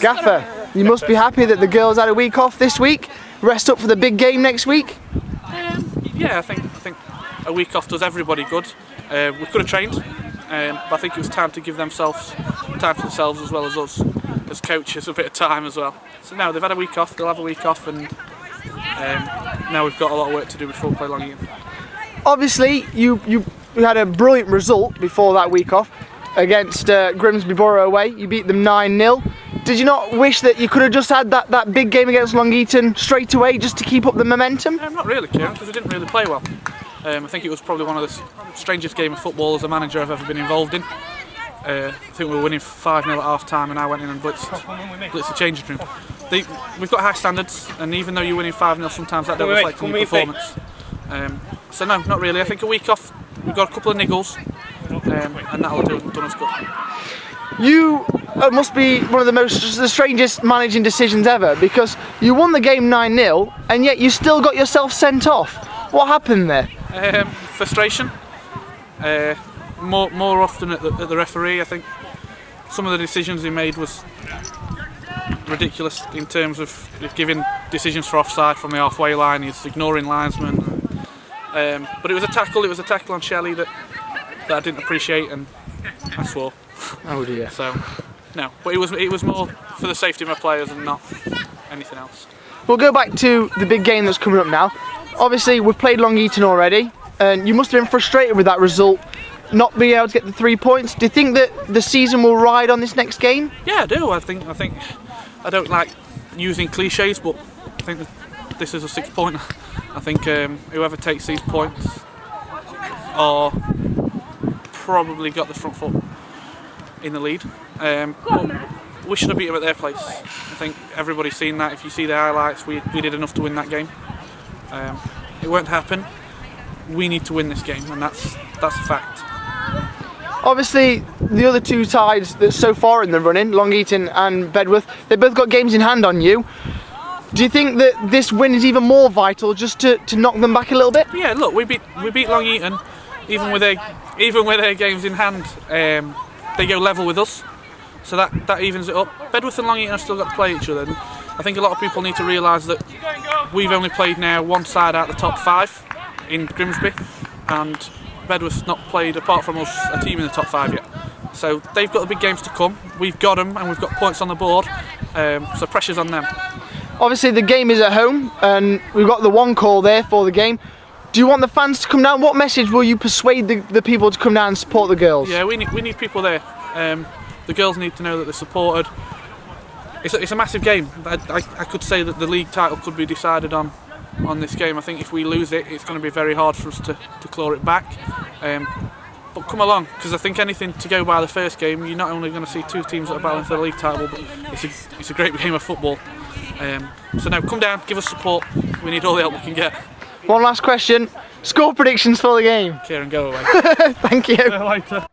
Gaffer, you must be happy that the girls had a week off this week. Rest up for the big game next week. Yeah, I think a week off does everybody good. We could have trained, but I think it was time to give time for themselves as well as us, as coaches, a bit of time as well. So now they've had a week off, they'll have a week off, and now we've got a lot of work to do before we play Long Eaton. Obviously, you had a brilliant result before that week off against Grimsby Borough away. You beat them 9-0. Did you not wish that you could have just had that big game against Long Eaton straight away just to keep up the momentum? Not really, Kieran, because we didn't really play well. I think it was probably one of the strangest games of football as a manager I've ever been involved in. I think we were winning 5-0 at half time and I went in and blitzed the changing room. We've got high standards, and even though you're winning 5-0 sometimes that don't reflect on your performance. So no, not really. I think a week off, we've got a couple of niggles, and that'll do us good. You must be one of the strangest managing decisions ever, because you won the game 9-0 and yet you still got yourself sent off. What happened there? Frustration. More often at the referee. I think some of the decisions he made was ridiculous in terms of giving decisions for offside from the halfway line. He's ignoring linesmen. But it was a tackle on Shelley that I didn't appreciate, and I swore. Oh dear. So no, but it was more for the safety of my players and not anything else. We'll go back to the big game that's coming up now. Obviously we've played Long Eaton already, and you must have been frustrated with that result, not being able to get the 3 points. Do you think that the season will ride on this next game? Yeah, I do. I think I don't like using cliches, but I think that this is a 6-pointer. I think whoever takes these points are probably got the front foot in the lead. But we should have beat them at their place. I think everybody's seen that. If you see the highlights, we did enough to win that game. It won't happen. We need to win this game, and that's a fact. Obviously, the other two sides that so far in the running, Long Eaton and Bedworth, they both got games in hand on you. Do you think that this win is even more vital, just to knock them back a little bit? Yeah, look, we beat Long Eaton, even with their games in hand. They go level with us, so that evens it up. Bedworth and Long Eaton have still got to play each other. And I think a lot of people need to realise that we've only played now one side out of the top 5 in Grimsby, and Bedworth's not played, apart from us, a team in the top 5 yet. So they've got the big games to come. We've got them, and we've got points on the board, so pressure's on them. Obviously the game is at home, and we've got the one call there for the game. Do you want the fans to come down? What message will you persuade the people to come down and support the girls? Yeah, we need people there. The girls need to know that they're supported. It's a massive game. I could say that the league title could be decided on this game. I think if we lose it, it's going to be very hard for us to claw it back. But come along, because I think anything to go by the first game, you're not only going to see two teams that are battling for the league title, but it's a great game of football. So now come down, give us support. We need all the help we can get. One last question. Score predictions for the game. Kieran, go away. Thank you. See you later.